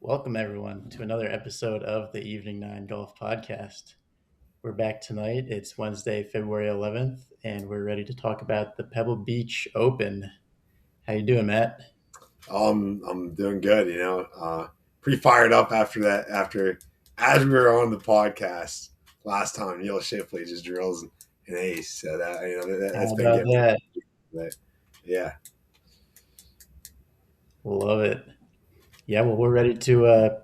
Welcome, everyone, to another episode of the Evening 9 Golf Podcast. We're back tonight. It's Wednesday, February 11th, and we're ready to talk about the Pebble Beach Open. How you doing, Matt? I'm doing good. Pretty fired up after that. After as we were on the podcast last time, Neil Shipley just drills an ace. So that's How been about getting me. that? But yeah, Love it. Yeah, well, we're ready to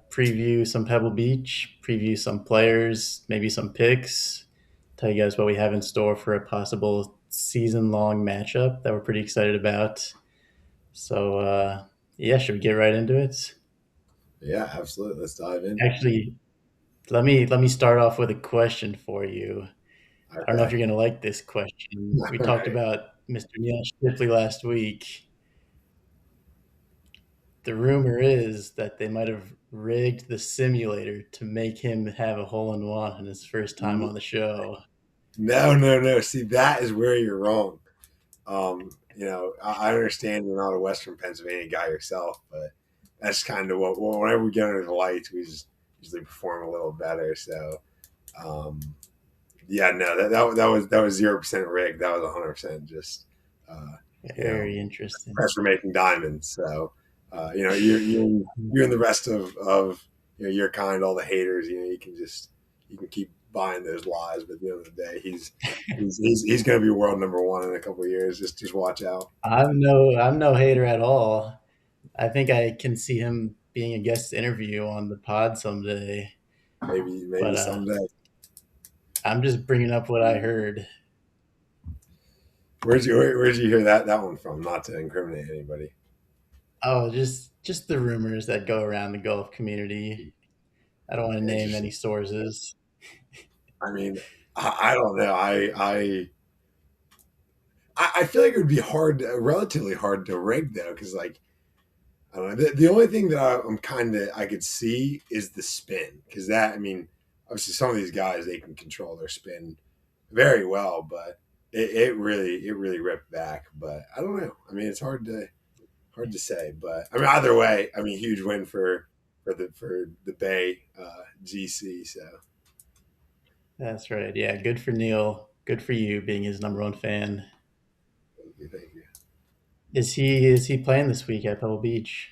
preview some Pebble Beach, preview some players, maybe some picks, tell you guys what we have in store for a possible season long matchup that we're pretty excited about. So, yeah, should we get right into it? yeah, absolutely. Let's dive in. Actually, let me start off with a question for you. I don't know if Okay. you're gonna like this question. We All talked right. about Mr. Neil Shipley last week. The rumor is that they might have rigged the simulator to make him have a hole in one on his first time on the show. No, no, no. See, that is where you're wrong. I understand you're not a Western Pennsylvania guy yourself, but that's kind of whenever we get under the lights, we just usually perform a little better. So, um, yeah, no, that was 0% rigged. That was 100% just uh, you know Very interesting. pressure making diamonds. So, you and the rest of your kind, all the haters, you can keep buying those lies, but at the end of the day, he's going to be world number one in a couple of years. Just watch out. I'm no hater at all. I think I can see him being a guest interview on the pod someday. Maybe But someday. I'm just bringing up what I heard. Where'd you hear that one from? Not to incriminate anybody. Oh, just the rumors that go around the golf community. I don't want to name any Interesting. sources. I mean, I don't know. I feel like it would be relatively hard to rig though, because like I don't know. The only thing that I could see is the spin, because obviously some of these guys they can control their spin very well, but it really ripped back. But I don't know. I mean, it's hard to say, but I mean either way, I mean huge win for the Bay GC. So That's right. Yeah, good for Neil. Good for you being his number one fan. thank you. Is he playing this week at Pebble Beach?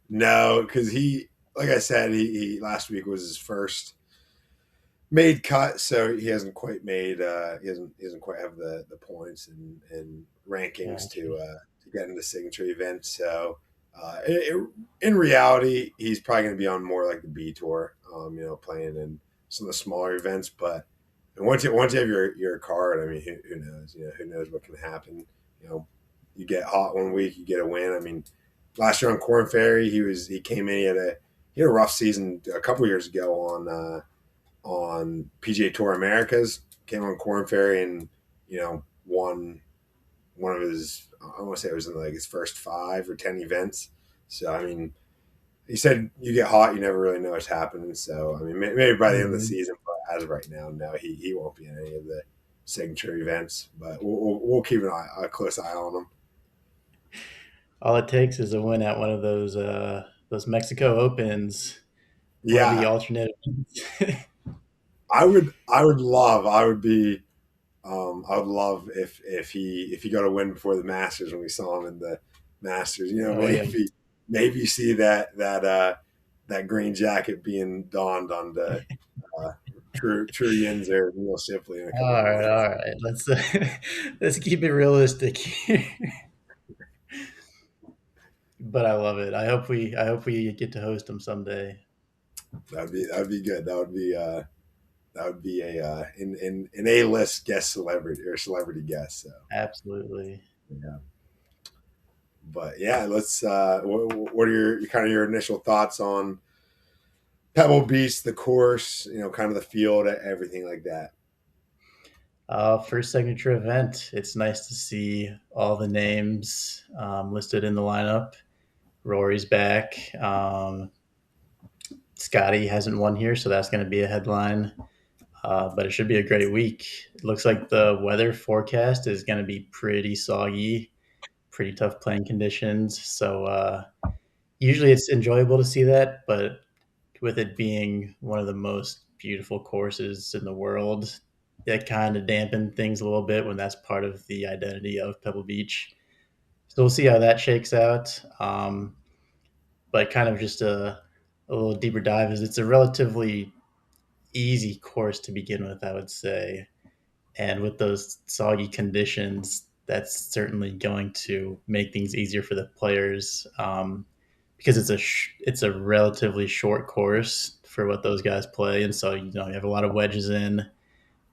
No, because like I said, he last week was his first made cut, so he hasn't quite made he hasn't quite have the points and rankings Gotcha. to get into signature events. So in reality, he's probably going to be on more like the B tour, playing in some of the smaller events. But once you have your card, I mean, who knows? Who knows what can happen? You know, you get hot one week, you get a win. I mean, last year on Corn Ferry, he came in. He had a rough season a couple years ago on PGA Tour Americas. Came on Corn Ferry and won one of his. I want to say it was in like his first 5 or 10 events. So I mean, he said you get hot, you never really know what's happening. So I mean, maybe by the end of the Mhm. season, but as of right now, no, he won't be in any of the signature events. But we'll keep a close eye on him. All it takes is a win at one of those Mexico Opens, one of the Yeah, alternate events. I would love if he got a win before the Masters when we saw him in the Masters. Oh yeah, Maybe see that green jacket being donned on the uh, True Yins or Neil Shipley in a couple all of right, months. all right. Let's keep it realistic here. But I love it. I hope we get to host them someday. That'd be good. That would be a in an A-list guest celebrity or celebrity guest. So Absolutely. yeah. But yeah, let's. What are your initial thoughts on Pebble Beach, the course, kind of the field, everything like that. First signature event. It's nice to see all the names listed in the lineup. Rory's back. Scotty hasn't won here, so that's going to be a headline. But it should be a great week. It looks like the weather forecast is going to be pretty soggy, pretty tough playing conditions. So Usually it's enjoyable to see that, but with it being one of the most beautiful courses in the world, that kind of dampened things a little bit when that's part of the identity of Pebble Beach. So we'll see how that shakes out. But kind of just a little deeper dive is it's a relatively easy course to begin with, I would say. And with those soggy conditions, that's certainly going to make things easier for the players because it's a relatively short course for what those guys play, and so you have a lot of wedges in,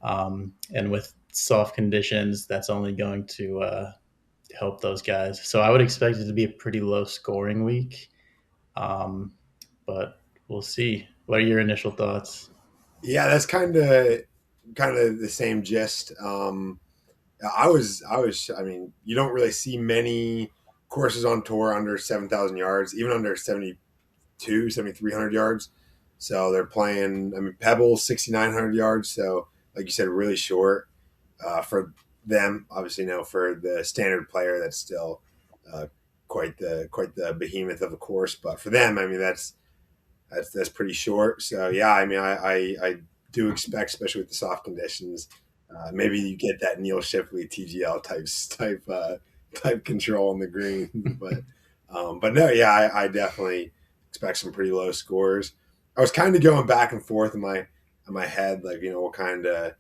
and with soft conditions, that's only going to help those guys. So I would expect it to be a pretty low scoring week, um, but we'll see. What are your initial thoughts? Yeah, that's kind of the same gist. I mean, you don't really see many courses on tour under 7,000 yards, even under 72, 7,300 yards. So they're playing, I mean, Pebble 6,900 yards. So, like you said, really short for them. Obviously, no, for the standard player, that's still uh, quite the behemoth of a course. But for them, I mean, that's pretty short. So yeah, I mean, I do expect, especially with the soft conditions, maybe you get that Neil Shipley TGL type control on the green, but no, yeah, I definitely expect some pretty low scores. I was kind of going back and forth in my head, like what kind of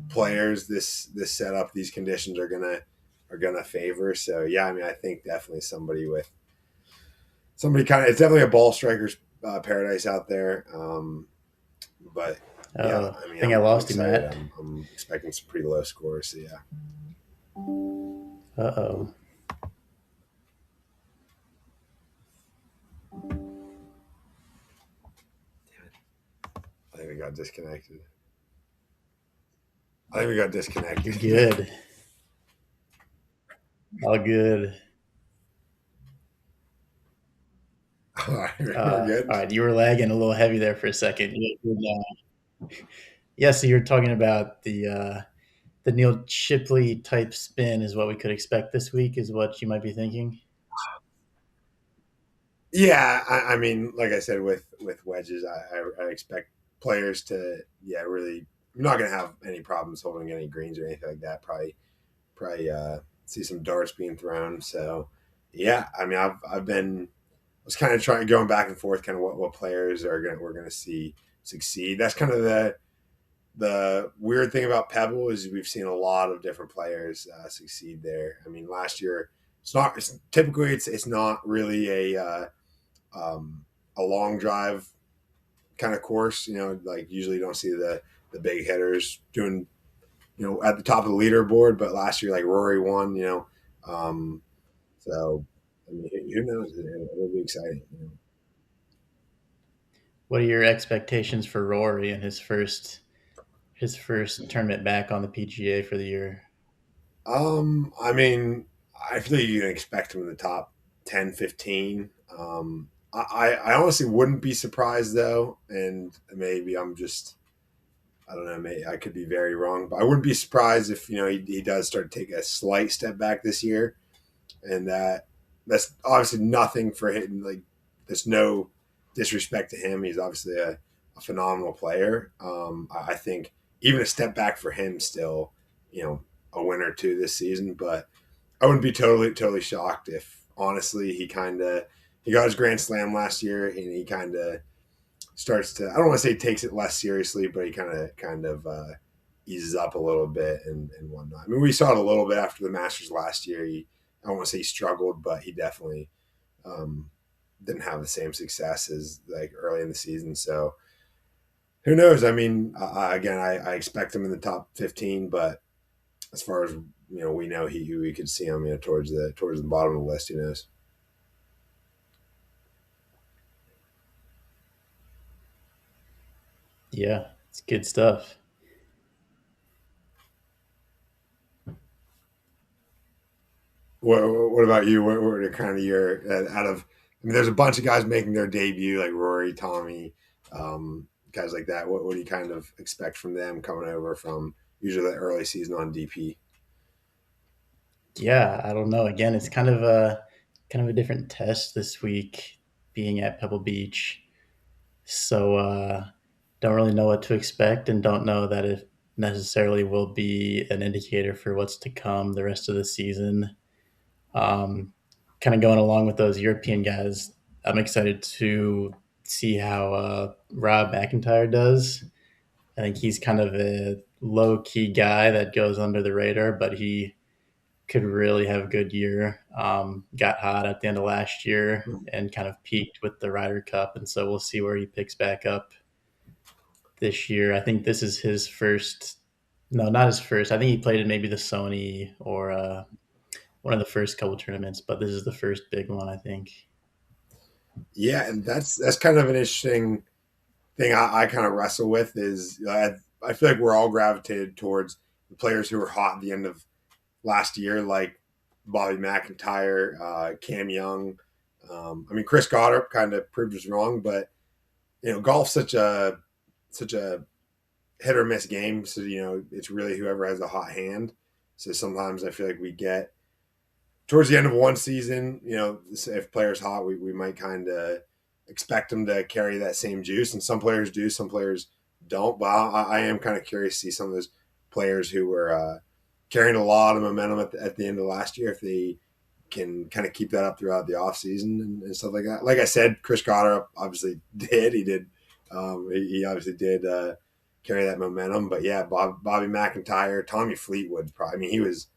players this setup, these conditions are gonna favor. So yeah, I mean, I think definitely somebody kind of, it's definitely a ball striker's paradise out there. But yeah, I I mean, think I I'm lost you, excited. Matt. I'm expecting some pretty low scores. So yeah, Uh-oh. I think we got disconnected. I think we got You're disconnected. good. All good. All right, we're All good. right, you were lagging a little heavy there for a second. Yeah, so you're talking about the Neil Shipley type spin is what we could expect this week, is what you might be thinking. Yeah, I mean, like I said, with wedges, I expect players to, yeah, really. I'm not gonna have any problems holding any greens or anything like that. Probably see some darts being thrown. So yeah, I mean, I've been, I was kind of trying, going back and forth, kind of what players we're gonna see succeed. That's kind of the weird thing about Pebble is we've seen a lot of different players succeed there. I mean, last year it's not really a long drive kind of course. Like usually you don't see the big hitters doing at the top of the leaderboard. But last year, like Rory won. Um, so I mean, who knows? It'll be exciting. What are your expectations for Rory and his first tournament back on the PGA for the year? I mean, I feel like you can expect him in the top 10, 15. I honestly wouldn't be surprised though, and maybe I don't know, maybe I could be very wrong, but I wouldn't be surprised if he does start to take a slight step back this year, and that's obviously nothing for him. Like, there's no disrespect to him. He's obviously a phenomenal player. I think even a step back for him still, you know, a win or two this season. But I wouldn't be totally shocked if honestly he got his Grand Slam last year and he kind of starts to, I don't want to say takes it less seriously, but he kind of eases up a little bit and whatnot. I mean, we saw it a little bit after the Masters last year. I don't want to say he struggled, but he definitely um, didn't have the same success as like early in the season. So who knows? I mean, again, I expect him in the top 15, but as far as we know we could see him towards the bottom of the list. Who knows? Yeah, it's good stuff. What about you? What are kind of your out of? I mean, there's a bunch of guys making their debut, like Rory, Tommy, guys like that. What do you kind of expect from them coming over from usually the early season on DP? Yeah, I don't know. Again, it's kind of a different test this week. being at Pebble Beach. So don't really know what to expect, and don't know that it necessarily will be an indicator for what's to come the rest of the season. Um, Kind of going along with those European guys, I'm excited to see how Rob McIntyre does. I think he's kind of a low key guy that goes under the radar, but he could really have a good year. Got hot at the end of last year and kind of peaked with the Ryder Cup, and so we'll see where he picks back up this year. I think this is his first. No, not his first. I think he played in maybe the Sony or one of the first couple tournaments, but this is the first big one, I think. Yeah, and that's kind of an interesting thing I kind of wrestle with is I feel like we're all gravitated towards the players who were hot at the end of last year, like Bobby McIntyre, Cam Young. I mean, Chris Goddard kind of proved us wrong, but golf's such a hit or miss game. So it's really whoever has a hot hand. So sometimes I feel like we get towards the end of one season, if players hot, we might kind of expect them to carry that same juice, and some players do, some players don't. But I am kind of curious to see some of those players who were carrying a lot of momentum at the end of last year, if they can kind of keep that up throughout the off season and stuff like that. Like I said, Chris Goddard obviously did. He did. He obviously did carry that momentum. But yeah, Bobby McIntyre, Tommy Fleetwood. Probably. I mean, he was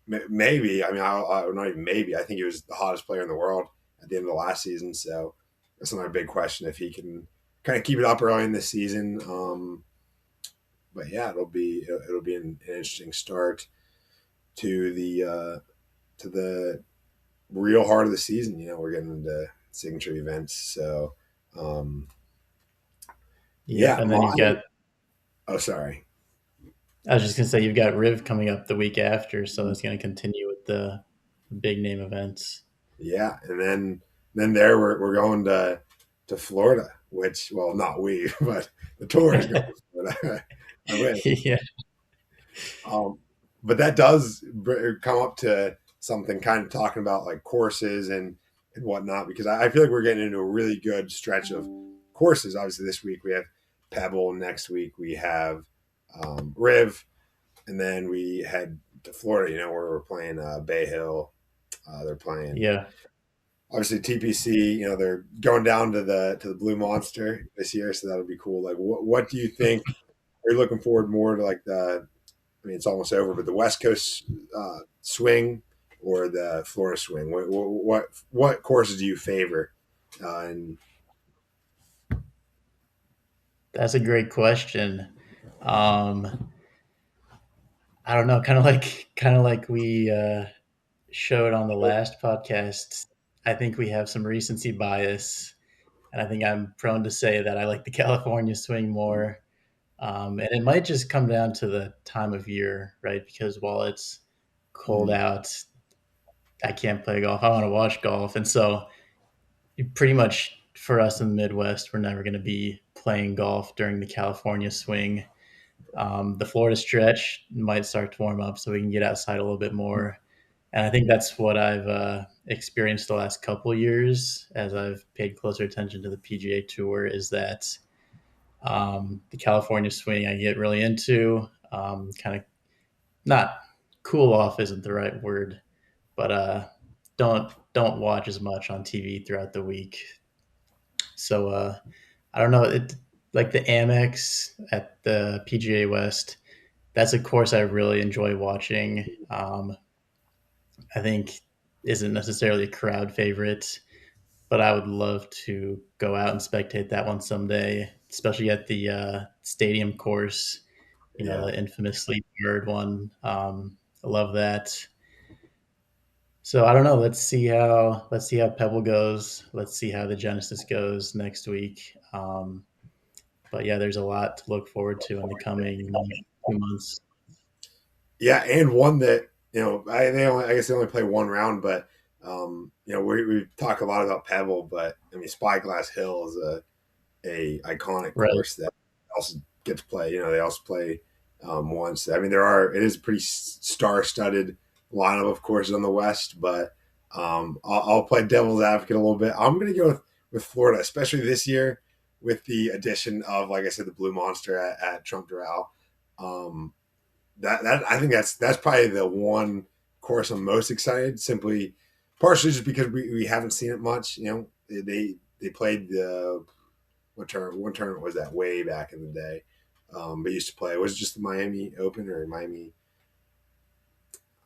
maybe. I mean, not even maybe. I think he was the hottest player in the world at the end of the last season. So that's another big question if he can kind of keep it up early in this season. But yeah, it'll be an interesting start to the real heart of the season. We're getting into signature events. So Yep, yeah, and then you've my got. oh sorry. I was just gonna say you've got Riv coming up the week after, so that's gonna continue with the big name events. Yeah, and then there we're going to Florida, which well not we, but the tour is going to Florida. I wish. Yeah, Um, but that does come up to something kind of talking about like courses and whatnot, because I feel like we're getting into a really good stretch of courses. Obviously, this week we have Pebble. Next week we have Riv, and then we head to Florida. Where we're playing Bay Hill. They're playing yeah. obviously TPC. They're going down to the Blue Monster this year, so that'll be cool. Like, what do you think? Are you looking forward more to like I mean, it's almost over, but the West Coast swing or the Florida swing? What courses do you favor? And That's a great question. Um, I don't know, kind of like we showed on the last podcast. I think we have some recency bias, and I think I'm prone to say that I like the California swing more. And it might just come down to the time of year, right? Because while it's cold mm, out, I can't play golf. I want to watch golf, and so pretty much for us in the Midwest, we're never going to be playing golf during the California swing. The Florida stretch might start to warm up, so we can get outside a little bit more. And I think that's what I've experienced the last couple years as I've paid closer attention to the PGA Tour. Is that the California swing I get really into? Kind of not cool off isn't the right word, but don't watch as much on TV throughout the week. So I don't know. It like the Amex at the PGA West. That's a course I really enjoy watching. I think isn't necessarily a crowd favorite, but I would love to go out and spectate that one someday, especially at the stadium course. yeah, The infamously bird one. I love that. So I don't know. Let's see how Pebble goes. Let's see how the Genesis goes next week. But yeah, there's a lot to look forward to in the coming 2 months. yeah, and one that I guess they only play one round, but we talk a lot about Pebble, but I mean Spyglass Hill is a iconic Right. course that also gets play. They also play once. I mean, it is a pretty star-studded lineup of courses on the West, but I'll play devil's advocate a little bit. I'm going to go with with Florida, especially this year with the addition of, like I said, the Blue Monster at Trump Doral. Um, that I think that's probably the one course I'm most excited. Simply, partially just because we haven't seen it much. They played the what tournament was that way back in the day? But used to play. Was it just the Miami Open or Miami?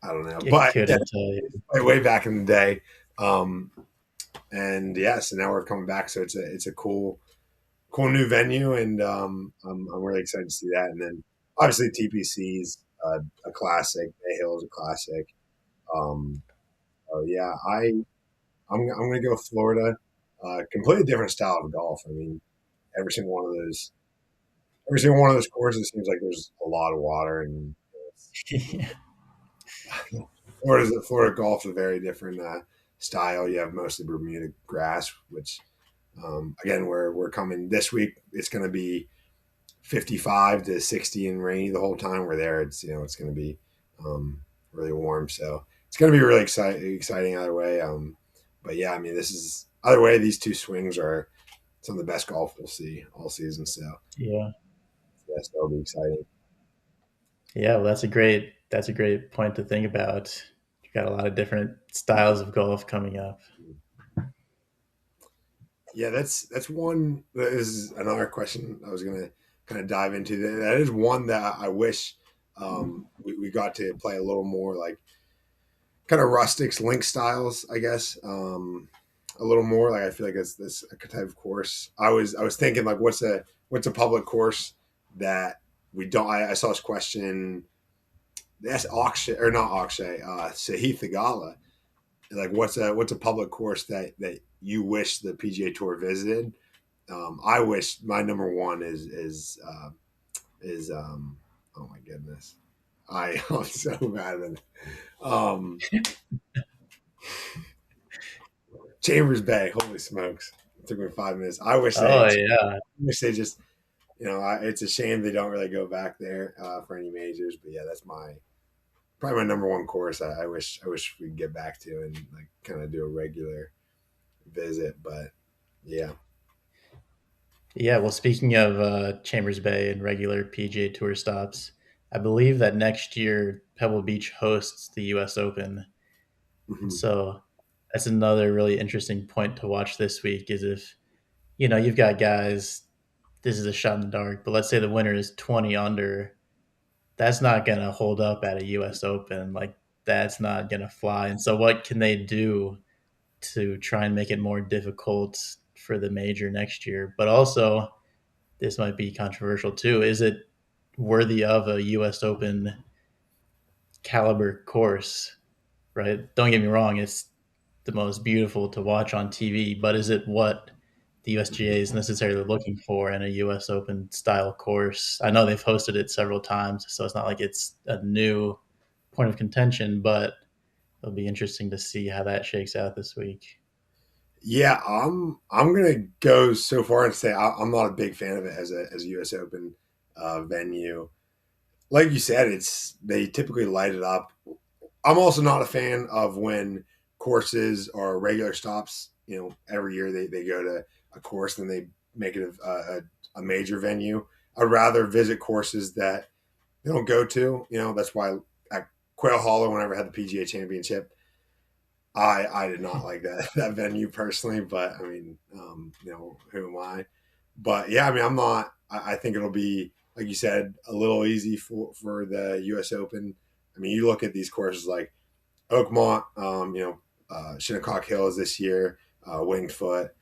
I don't know, It but yeah, couldn't tell you. way back in the day. Um, and yeah, so now we're coming back. So it's a cool new venue, and I'm really excited to see that. And then obviously TPC's a classic. Bay Hill is a classic. Um, so yeah, I'm gonna go Florida. Completely different style of golf. I mean, every single one of those every single one of those courses seems like there's a lot of water, and Florida golf is a very different style. You have mostly Bermuda grass, which again we're coming this week. It's going to be 55 to 60 and rainy the whole time we're there. It's going to be really warm, so it's going to be really exciting either way. But yeah, I mean, this is either way. These two swings are some of the best golf we'll see all season. So Yeah. yes, that'll be exciting. Yeah, well, that's a great point to think about. You got a lot of different styles of golf coming up. Yeah, that's one. That is another question I was gonna kind of dive into. That is one that I wish we got to play a little more like kind of rustics link styles, I guess. A little more like I feel like that's a type of course. I was thinking like what's a public course that we don't. I saw this question. That's Akshay or not Akshay. Sahith Theegala. Like what's a public course that you wish the PGA Tour visited. I wish my number one is oh my goodness, I'm so bad at it. Um, Chambers Bay, holy smokes, it took me 5 minutes. Oh yeah, Wish they just it's a shame they don't really go back there for any majors. But yeah, that's my probably my number one course. I wish we could get back to and like kind of do a regular visit. But yeah. yeah. Well, speaking of Chambers Bay and regular PGA Tour stops, I believe that next year Pebble Beach hosts the U.S. Open, and Mhm. so that's another really interesting point to watch this week. Is if you've got guys. This is a shot in the dark, but let's say the winner is 20 under. That's not going to hold up at a U.S. Open. Like that's not going to fly. And so, what can they do to try and make it more difficult for the major next year? But also, this might be controversial too. Is it worthy of a U.S. Open caliber course? Right? Don't get me wrong; it's the most beautiful to watch on TV. But is it what the USGA is necessarily looking for in a U.S. Open style course? I know they've hosted it several times, so it's not like it's a new point of contention. But it'll be interesting to see how that shakes out this week. Yeah, I'm gonna go so far and say I'm not a big fan of it as a U.S. Open venue. Like you said, it's they typically light it up. I'm also not a fan of when courses are regular stops. Every year they go to a course and they make it a major venue. I'd rather visit courses that they don't go to. That's why at Quail Hollow, whenever I had the PGA Championship, I did not like that that venue personally, but I mean, who am I? But yeah, I mean, I'm not. I think it'll be like you said, a little easy for the U.S. Open. I mean, you look at these courses like Oakmont, Shinnecock Hills this year, Winged Foot.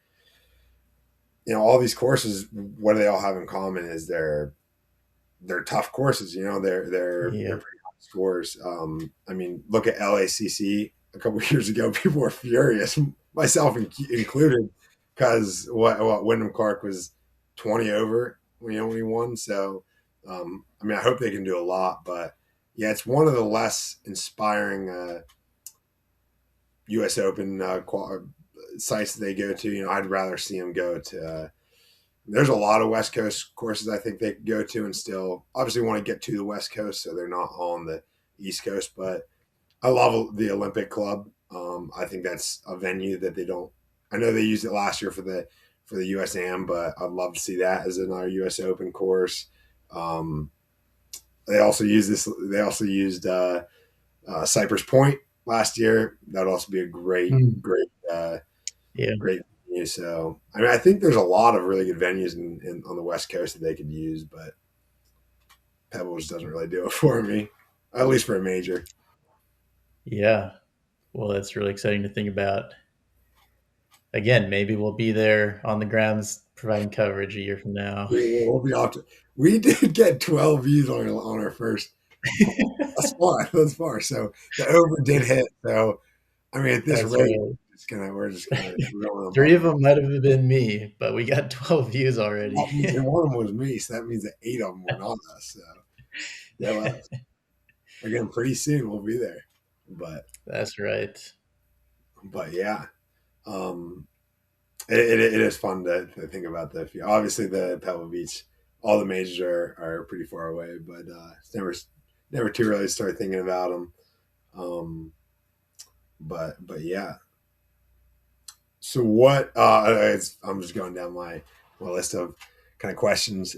All these courses. What do they all have in common? Is they're tough courses. They're Yeah. pretty high scores. I mean, look at LACC a couple of years ago. People were furious, myself included, because what Wyndham Clark was 20 over when he won. So, I mean, I hope they can do a lot, but yeah, it's one of the less inspiring U.S. Open sites that they go to. I'd rather see them go to. There's a lot of West Coast courses I think they could go to and still obviously want to get to the West Coast, so they're not on the East Coast. But I love the Olympic Club. I think that's a venue that they don't I know they used it last year for the USAM, but I'd love to see that as another US Open course. Um, they also used this. They also used Cypress Point last year. That'd also be a Mm, yeah, great venue. So I mean, I think there's a lot of really good venues on the West Coast that they could use, but Pebble just doesn't really do it for me, at least for a major. yeah. Well, that's really exciting to think about. Again, maybe we'll be there on the grounds providing coverage a year from now. We'll be off to, we did get 12 views on our first. That's far. That's far. So the over did hit. So I mean, at this That's rate, right. we're just gonna we're going Three above. of them might have been me, but we got 12 views already. That means, and one of them was me, so that means that 8 of them were not us. So yeah, well, again, pretty soon we'll be there. But That's right. yeah, um, it is fun to think about the. Obviously, the Pebble Beach, all the majors are pretty far away, but it's never too early to start thinking about them. Um, but yeah. So what? I'm just going down my list of kind of questions.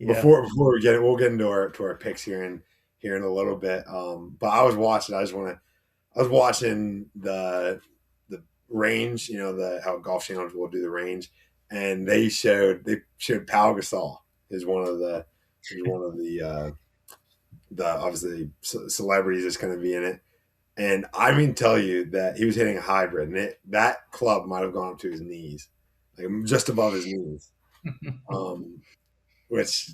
Yeah. Before we get it, we'll get into our picks here in a little bit. But I was watching. I was watching the range. You know the how golf channels will do the range, and they showed Pau Gasol is one of the obviously celebrities that's going to be in it. And I mean, tell you that he was hitting a hybrid, and that club might have gone up to his knees, like just above his knees. Um, which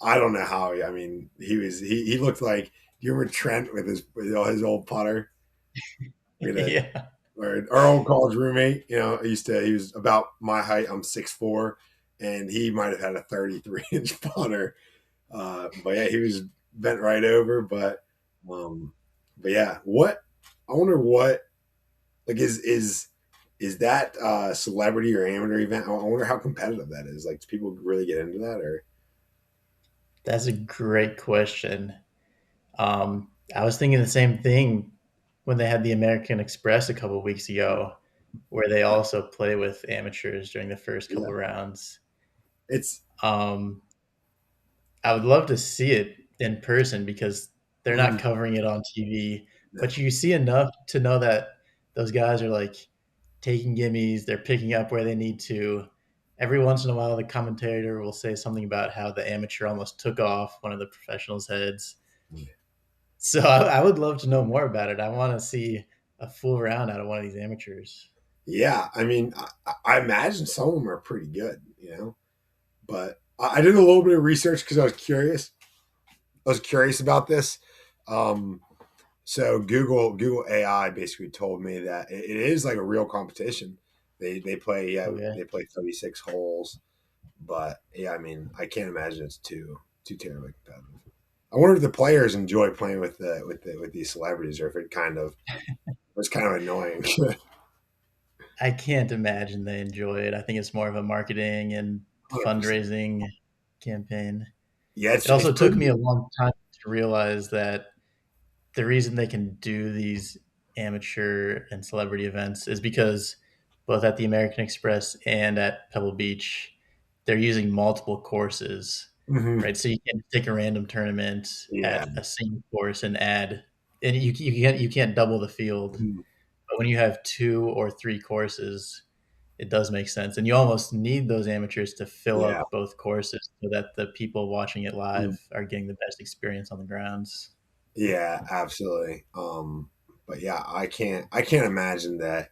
I don't know how. I mean, he looked like. Do you remember Trent with his old putter? We had Yeah. our old college roommate. You know, he was about my height. I'm 6'4", and he might have had a 33-inch putter. But yeah, he was bent right over. Um, but yeah, what I wonder what like is that celebrity or amateur event? I wonder how competitive that is. Like, do people really get into that or? That's a great question. I was thinking the same thing when they had the American Express a couple weeks ago, where they also play with amateurs during the first couple Yeah, rounds. it's Um, I would love to see it in person because they're not mm, covering it on TV, no, but you see enough to know that those guys are like taking gimmies, they're picking up where they need to. Every once in a while, the commentator will say something about how the amateur almost took off one of the professionals' heads. So I would love to know more about it. I want to see a full round out of one of these amateurs. yeah. I mean, I imagine some of them are pretty good, you know. But I did a little bit of research because I was curious. I was curious about this. Um, so Google AI basically told me that it is like a real competition. They play Okay. they play 36 holes, but yeah, I mean I can't imagine it's too terribly competitive. I wonder if the players enjoy playing with these celebrities, or if it kind of was kind of annoying. I can't imagine they enjoy it. I think it's more of a marketing and 100%. fundraising campaign. Yeah, It it's also took me pretty. a long time to realize that the reason they can do these amateur and celebrity events is because both at the American Express and at Pebble Beach, they're using multiple courses, Mhm. right? So you can take a random tournament Yeah. at a single course and add, and you can't double the field. Mhm. But when you have two or three courses, it does make sense, and you almost need those amateurs to fill Yeah. up both courses so that the people watching it Mhm. live are getting the best experience on the grounds. Yeah, absolutely. But yeah, I can't imagine that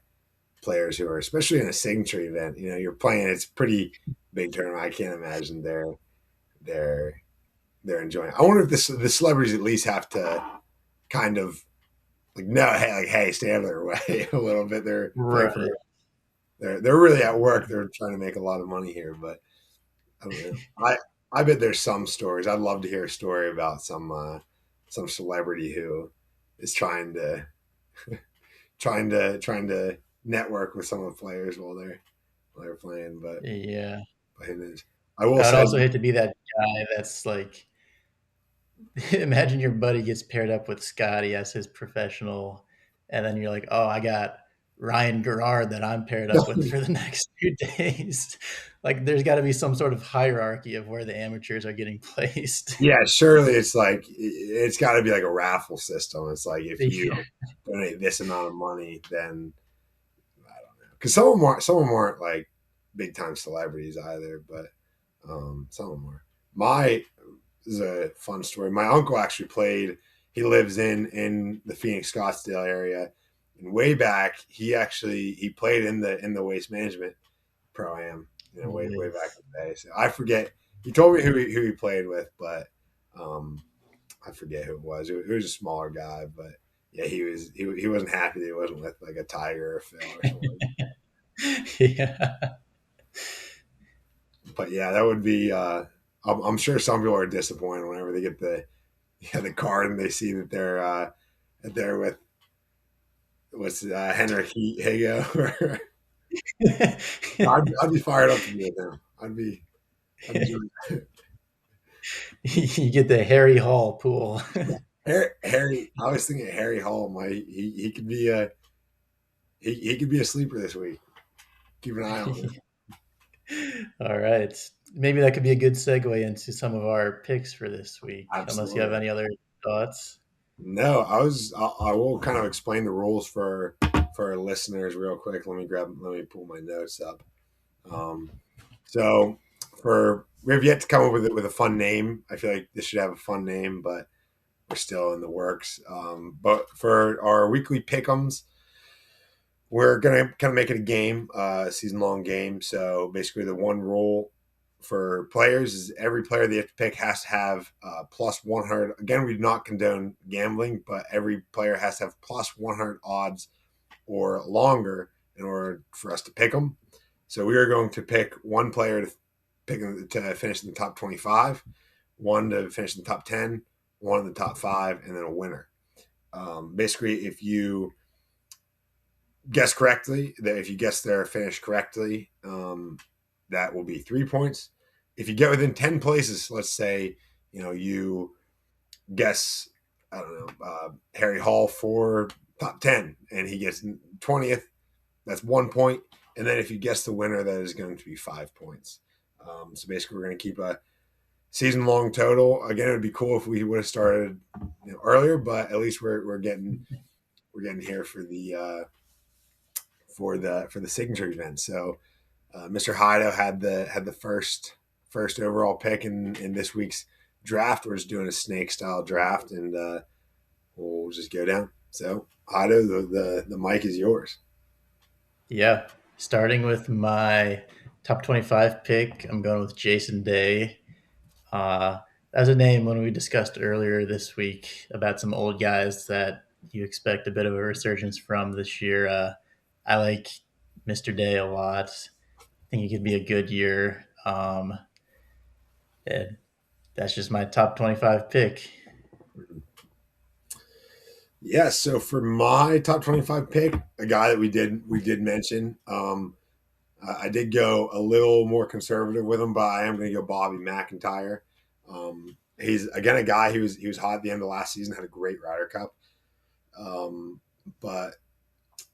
players who are especially in a signature event, you know, you're playing it's pretty big tournament. I can't imagine they're they're enjoying it. I wonder if the celebrities at least have to kind of like no hey like hey stay out of their way a little bit. They're playing for Right. they're really at work. Right. They're trying to make a lot of money here, but I don't know. I bet there's some stories. I'd love to hear a story about some celebrity who is trying to network with some of the players while they're playing. Yeah. But who knows? I will I would say, also hate to be that guy that's like, imagine your buddy gets paired up with Scotty as his professional, and then you're like, oh, I got Ryan Gerard that I'm paired up with for the next few days. Like, there's got to be some sort of hierarchy of where the amateurs are getting placed. Yeah, surely it's like it's got to be like a raffle system. It's like if Yeah. you donate this amount of money, then because some of them aren't like big time celebrities either, but some of them are. My This is a fun story. My uncle actually played. He lives in the Phoenix Scottsdale area, and way back he played in the waste management pro am. Way back Nice. in the day. So I forget. He told me who he played with, but um, I forget who it was. It was a smaller guy, but yeah, he wasn't happy that he wasn't with like a Tiger or Phil or something. Yeah. But yeah, that would be. I'm sure some people are disappointed whenever they get the card and they see that they're with what's Henrik Higo. I'd be fired up to be with him. I'd be doing You get the Harry Hall pool. Harry. I was thinking Harry Hall might he could be he could be a sleeper this week. Keep an eye on him. All right. Maybe that could be a good segue into some of our picks for this week, unless you have Absolutely. any other thoughts. No, I will kind of explain the rules for our listeners real quick. Let me pull my notes up. Um, so for we have yet to come up with a fun name. I feel like this should have a fun name, but we're still in the works. But for our weekly pick'ems, we're gonna kind of make it a game, a season long game. So basically, the one rule for players is every player they have to pick has to have plus 100. Again, we do not condone gambling, but every player has to have plus 100 odds or longer in order for us to pick them. So we are going to pick one player to finish in the top 25, one to finish in the top 10, one in the top five, and then a winner. Basically, if you guess correctly, that if you guess their finish correctly, that will be 3 points. If you get within 10 places, let's say, you guess, I don't know, Harry Hall for top 10 and he gets 20th, that's 1 point. And then if you guess the winner, that is going to be 5 points. So basically, we're going to keep a season long total. Again, it would be cool if we would have started earlier, but at least we're getting here for the signature event. So Mr. Hido had the first overall pick in this week's draft. We're just doing a snake style draft, and we'll just go down. So Hido, the mic is yours. Yeah. Starting with my top 25 pick, I'm going with Jason Day. Uh, as a name, when we discussed earlier this week about some old guys that you expect a bit of a resurgence from this year, I like Mr. Day a lot. I think it could be a good year. And that's just my top 25 pick. Yeah. So for my top 25 pick, a guy that we did mention, I did go a little more conservative with him, but I am going to go Bobby McIntyre. He's again a guy he was hot at the end of last season, had a great Ryder Cup. But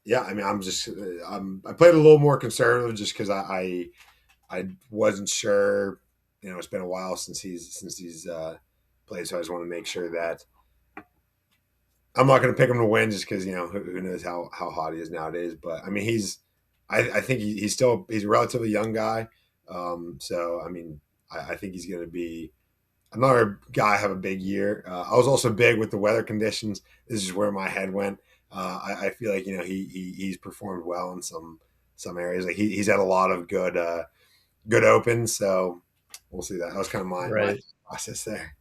yeah, I mean, I played a little more conservative just because I wasn't sure. It's been a while since he's played, so I just want to make sure that I'm not going to pick him to win just because who knows how hot he is nowadays. But I mean, I think he's a relatively young guy. So I mean, I think he's going to be another guy have a big year. I was also big with the weather conditions. This is where my head went. I feel like he's performed well in some areas. Like he's had a lot of good opens. So we'll see that. That was kind of my Right. process there.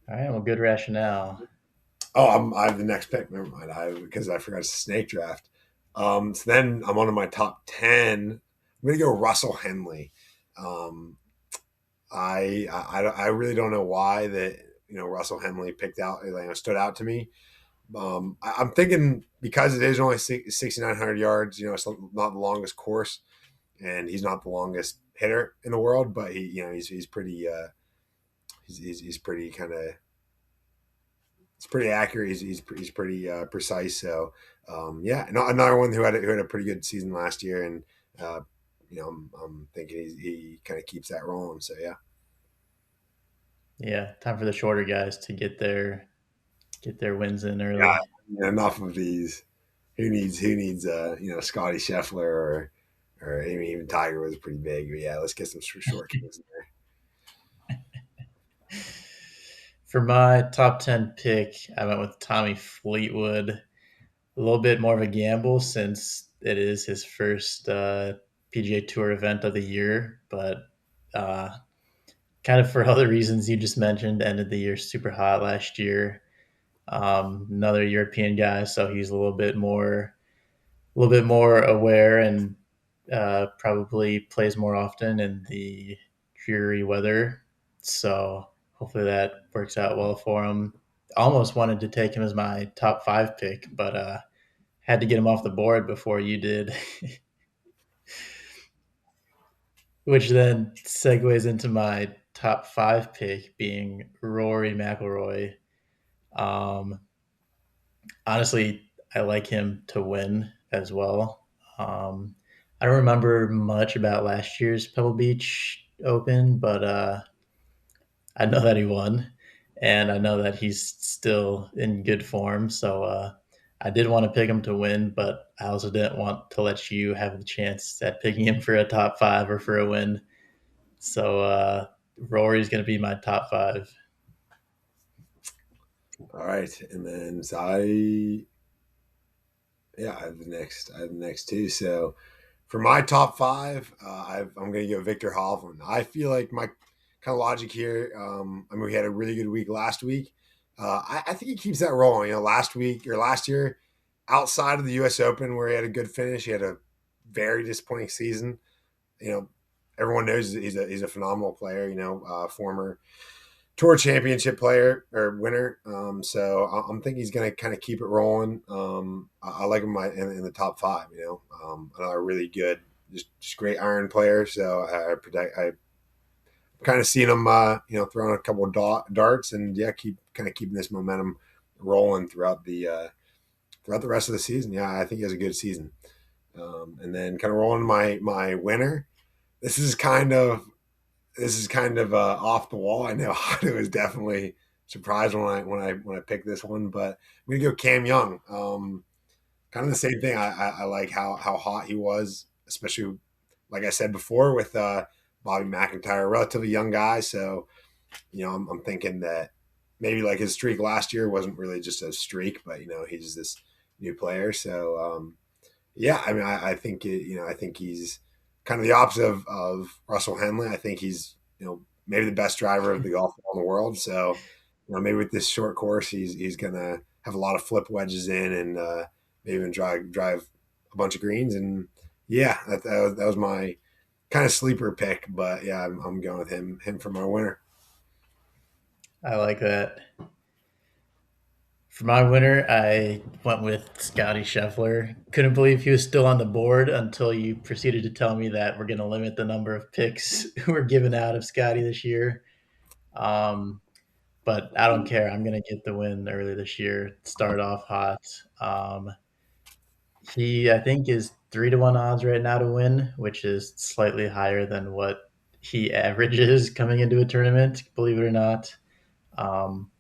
All right. Well, good rationale. Oh, I have the next pick. Never mind. Because I forgot it's a snake draft. So then I'm on to my top 10. I'm gonna go Russell Henley. Um, I really don't know why that Russell Henley stood out to me. I'm thinking because it is only 6,900 yards. It's not the longest course, and he's not the longest hitter in the world. But he's pretty he's pretty kind of it's pretty accurate. He's pretty precise. So yeah, another one who had a pretty good season last year, and uh, I'm thinking he kind of keeps that rolling. So yeah, Yeah, time for the shorter guys to get their wins in yeah. early. Enough of these. Who needs Scotty Scheffler or I mean, even Tiger was pretty big. But yeah, let's get some short kings in there. For my top 10 pick, I went with Tommy Fleetwood. A little bit more of a gamble since it is his first PGA Tour event of the year, but uh, kind of for other reasons you just mentioned, ended the year super hot last year. Another European guy, so he's a little bit more aware and probably plays more often in the dreary weather. So hopefully that works out well for him. Almost wanted to take him as my top five pick, but had to get him off the board before you did, which then segues into my top five pick being Rory McIlroy. Um, Honestly, I like him to win as well. I don't remember much about last year's Pebble Beach Open, but I know that he won, and I know that he's still in good form. So I did want to pick him to win, but I also didn't want to let you have the chance at picking him for a top five or for a win. So Rory's going to be my top five. All right, and then so I yeah, I have the next two. So for my top five, I'm going to go Victor Hovland. I feel like my kind of logic here. I mean, we had a really good week last week. I think he keeps that rolling. Last week or last year, outside of the U.S. Open, where he had a good finish, he had a very disappointing season. You know, everyone knows he's a phenomenal player. Former tour championship player or winner. So I'm thinking he's going to kind of keep it rolling. I like him in the top five. Another really good, just great iron player. So I kind of seen him, throwing a couple of darts and yeah, keeping this momentum rolling throughout the rest of the season. Yeah, I think he has a good season. And then kind of rolling my winner. This is kind of off the wall. I know I was definitely surprised when I picked this one, but I'm gonna go Cam Young. Kind of the same thing. I like how hot he was, especially like I said before with Bobby McIntyre, a relatively young guy. So I'm thinking that maybe like his streak last year wasn't really just a streak, but he's this new player. So yeah, I mean, I think I think he's kind of the opposite of Russell Henley. I think he's maybe the best driver of the golf ball in the world. So maybe with this short course, he's gonna have a lot of flip wedges in and maybe even drive a bunch of greens. And yeah, that was my kind of sleeper pick. But yeah, I'm going with him for my winner. I like that. For my winner, I went with Scotty Scheffler. Couldn't believe he was still on the board until you proceeded to tell me that we're going to limit the number of picks we're giving out of Scotty this year. Um, but I don't care. I'm going to get the win early this year. Start off hot. He, I think, is 3-1 odds right now to win, which is slightly higher than what he averages coming into a tournament. Believe it or not. Um,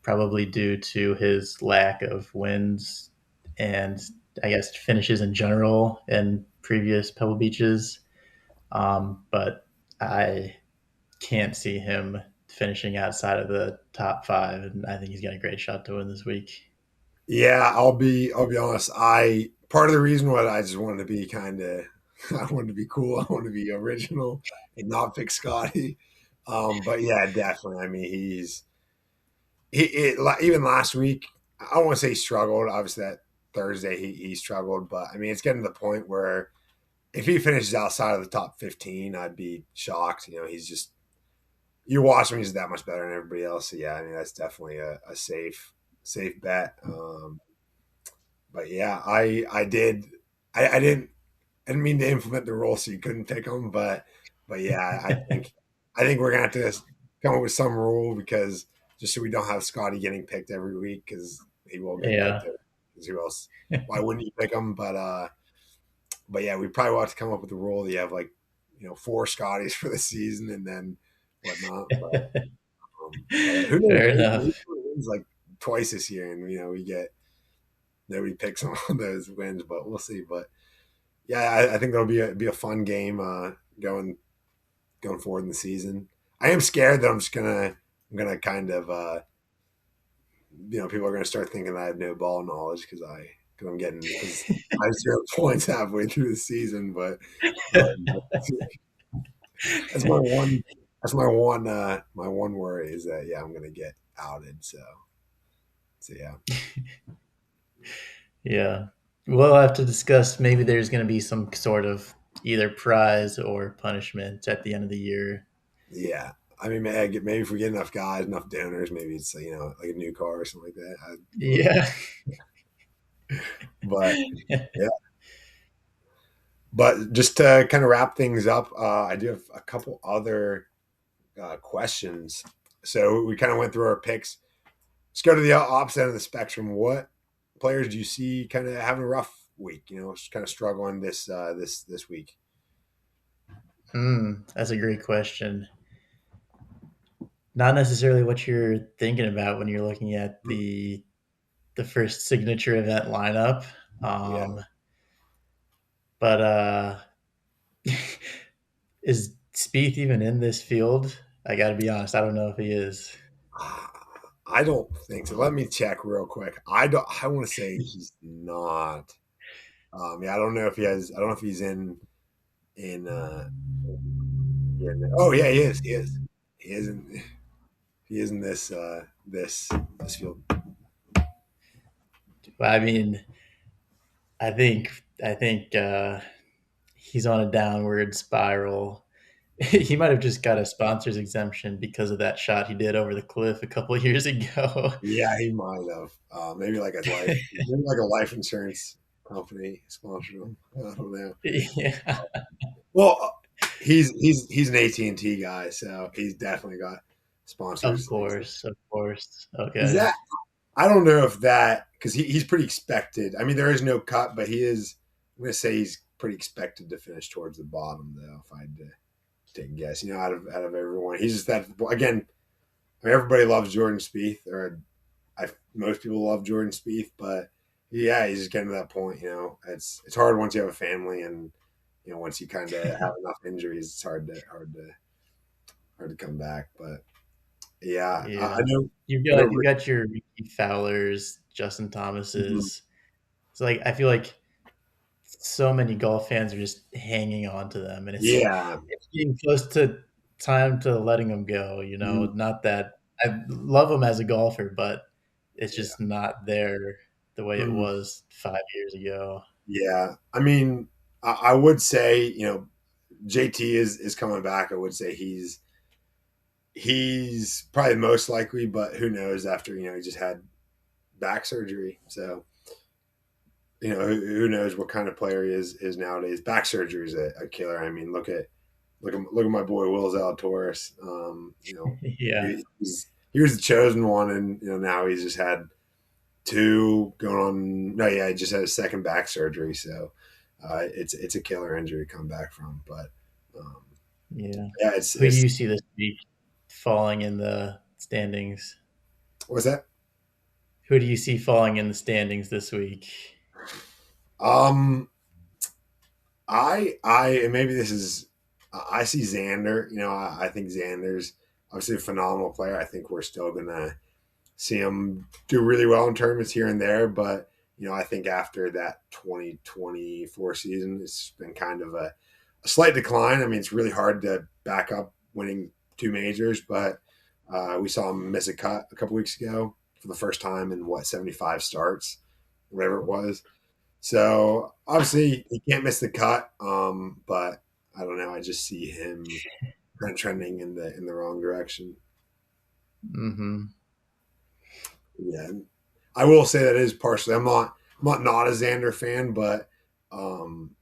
Probably due to his lack of wins and I guess finishes in general in previous Pebble Beaches. But I can't see him finishing outside of the top five, and I think he's got a great shot to win this week. Yeah, I'll be honest. I part of the reason why I just wanted to be kind of I wanted to be cool. I wanted to be original and not pick Scotty. But yeah, definitely. I mean, even last week. I don't want to say he struggled. Obviously, that Thursday he struggled, but I mean, it's getting to the point where if he finishes outside of the top 15, I'd be shocked. He's just you watch him; he's that much better than everybody else. So yeah, I mean, that's definitely a safe bet. But yeah, I didn't mean to implement the rule so you couldn't pick them, but yeah, I think we're gonna have to come up with some rule because just so we don't have Scotty getting picked every week because he will get picked. Yeah. Because who else? Why wouldn't you pick him? But yeah, we probably will have to come up with a rule that you have like four Scotties for the season and then whatnot. But who knows? Fair Maybe enough. we wins like twice this year, and we get nobody picks on those wins, but we'll see. But yeah, I think that'll be a fun game going forward in the season. I am scared that I'm gonna kind of people are gonna start thinking that I have no ball knowledge because I have 0 points halfway through the season, but that's my one my one worry is that yeah I'm gonna get outed. So yeah. Yeah. We'll have to discuss maybe there's going to be some sort of either prize or punishment at the end of the year. Yeah. I mean, maybe if we get enough guys, enough donors, maybe it's like a new car or something like that. Yeah. But yeah, but just to kind of wrap things up, I do have a couple other questions. So we kind of went through our picks. Let's go to the opposite end of the spectrum. What players do you see kind of having a rough week? Just kind of struggling this week. That's a great question. Not necessarily what you're thinking about when you're looking at Mm, the first signature event lineup. yeah. Um, but is Spieth even in this field? I got to be honest. I don't know if he is. I don't think so. Let me check real quick. I don't. I want to say he's not. Yeah, I don't know if he has. I don't know if he's in. Oh yeah, he is. He is. He is in. He is in this field. But I mean, I think he's on a downward spiral. He might have just got a sponsor's exemption because of that shot he did over the cliff a couple of years ago. Yeah, he might have. Maybe like a life insurance company sponsored him. I don't know. Yeah, Well, he's an AT&T guy, so he's definitely got of sponsors. course, of course. Is Okay. that I don't know if that because he's pretty expected. I mean, there is no cut, but he is. I'm going to say he's pretty expected to finish towards the bottom, though. If I had to take a guess, out of everyone, he's just that. Again, I mean, everybody loves Jordan Spieth, or most people love Jordan Spieth, but yeah, he's just getting to that point. It's hard once you have a family, and once you kind of have enough injuries, it's hard to come back. But yeah, I Yeah. know. You've I know. got you've got your Ricky Fowlers, Justin Mhm. Thomases. It's like I feel like so many golf fans are just hanging on to them, and it's Yeah. it's getting close to time to letting them go. Mhm. Not that I love him as a golfer, but it's Yeah. just not there the way it Mhm. was 5 years ago. Yeah, I mean, I would say JT is coming back. I would say he's probably most likely, but who knows after he just had back surgery. So who knows what kind of player he is nowadays. Back surgery is a killer. I mean, look at my boy Will Zalatoris. Yeah, He was the chosen one, and now he's just had two going on. No, yeah, he just had a second back surgery, so it's a killer injury to come back from. But um, yeah. yeah, Who do it's you see this week falling in the standings? what's that? Who do you see falling in the standings this week? Um, and maybe this is I see Xander. I think Xander's obviously a phenomenal player. I think we're still gonna see him do really well in tournaments here and there, but I think after that 2024 season, it's been kind of a slight decline. I mean, it's really hard to back up winning two majors, but we saw him miss a cut a couple weeks ago for the first time in 75 starts, whatever it was. So obviously he can't miss the cut, but I don't know. I just see him kind of trending in the wrong direction. Hmm. Yeah, I will say that is partially. I'm not a Xander fan, um,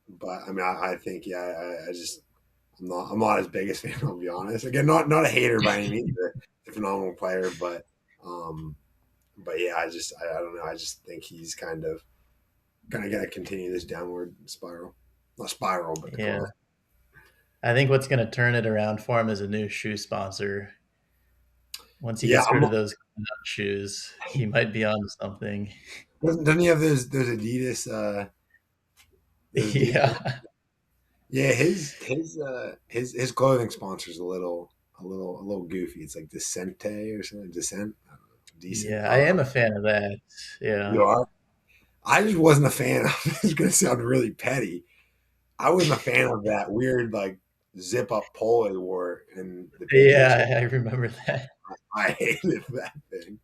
but I mean, I think yeah, I'm not as big as fan. I'll be honest. Again, not a hater by any means. A phenomenal player, um, but yeah, I don't know. I just think he's kind of going to continue this downward spiral. Not spiral, but Yeah. decline. I think what's going to turn it around for him is a new shoe sponsor. Once he Yeah, gets rid of those shoes, he might be on something. doesn't he have those Adidas? Those Adidas. Yeah. Yeah, his clothing sponsor's a little goofy. It's like Decente or something. Descent. I don't know. Decent. Yeah, I I don't know. am a fan of that. You Yeah. are. I just wasn't a fan of. It's gonna sound really petty. I wasn't a fan of that weird like zip up polo he wore in the Patriots. Yeah, I remember that. I hated that thing.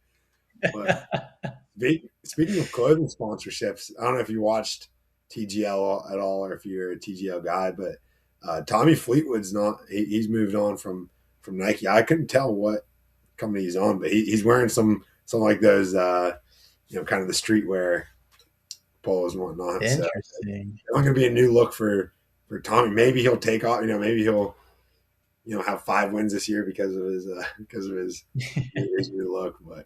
But speaking of clothing sponsorships, I don't know if you watched TGL at all or if you're a TGL guy, but Tommy Fleetwood's not. He's moved on from Nike. I couldn't tell what company he's on, but he's wearing some like those, kind of the streetwear polos and whatnot. So Interesting. it's going to be a new look for Tommy. Maybe he'll take off. Maybe he'll have 5 wins this year because of his new look. But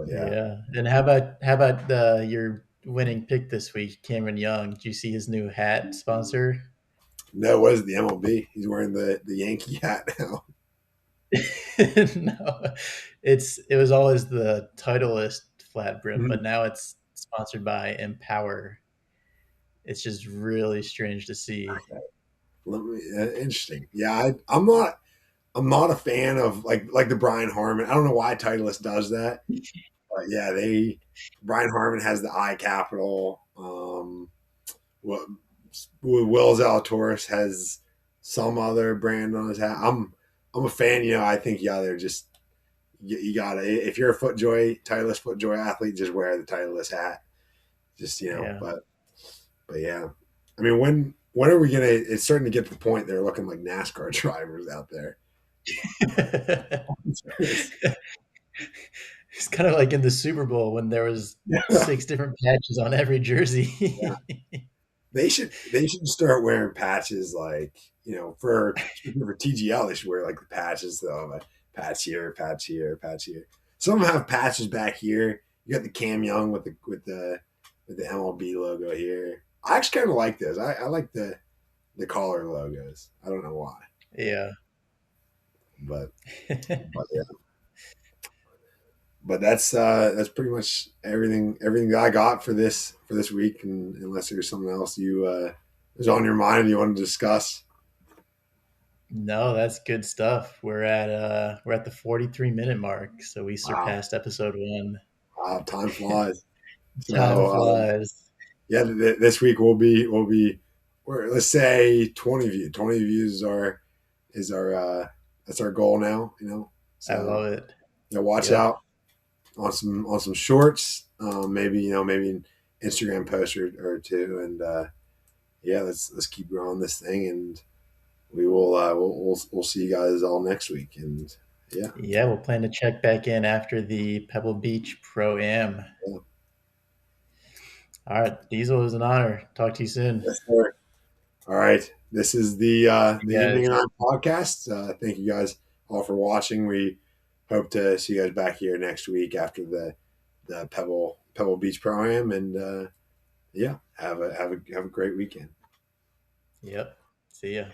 yeah. Yeah. And how about your winning pick this week, Cameron Young? Did you see his new hat sponsor? No, what is it, the MLB? He's wearing the Yankee hat now. No, it was always the Titleist flat brim, but now it's sponsored by Empower. It's just really strange to see. Interesting. Yeah, I'm not a fan of like the Brian Harmon. I don't know why Titleist does that, but yeah, Brian Harmon has the I capital. What Will Zalatoris has some other brand on his hat. I'm a fan. I think they're just you gotta if you're a Titleist FootJoy athlete, just wear the Titleist hat. Just Yeah. but yeah. I mean, when are we gonna? It's starting to get to the point they're looking like NASCAR drivers out there. It's kind of like in the Super Bowl when there was Yeah. 6 different patches on every Yeah. jersey. They should start wearing patches like for TGL they should wear like the patches though, like patch here, patch here, patch here. Some of them have patches back here. You got the Cam Young with the MLB logo here. I actually kind of like those. I like the collar logos. I don't know why, Yeah. but but yeah. But that's pretty much everything that I got for this week. And unless there's something else you is on your mind you want to discuss. No, that's good stuff. We're at the 43-minute mark, so we Wow. surpassed episode 1. Wow, time flies. Time So flies. yeah, this week let's say 20 views. 20 views is our that's our goal now. I So love it. watch Yep. out on some shorts. Maybe an Instagram post or two, and yeah, let's keep growing this thing, and we will we'll see you guys all next week, and yeah. Yeah, we'll plan to check back in after the Pebble Beach Pro Am. Yeah. All right, Diesel, it was an honor. Talk to you soon. Yes, sir. All right. This is the You Evening guys. and I podcast. Thank you guys all for watching. We hope to see you guys back here next week after the Pebble Beach Pro Am, and yeah, have a great weekend. Yep. See ya.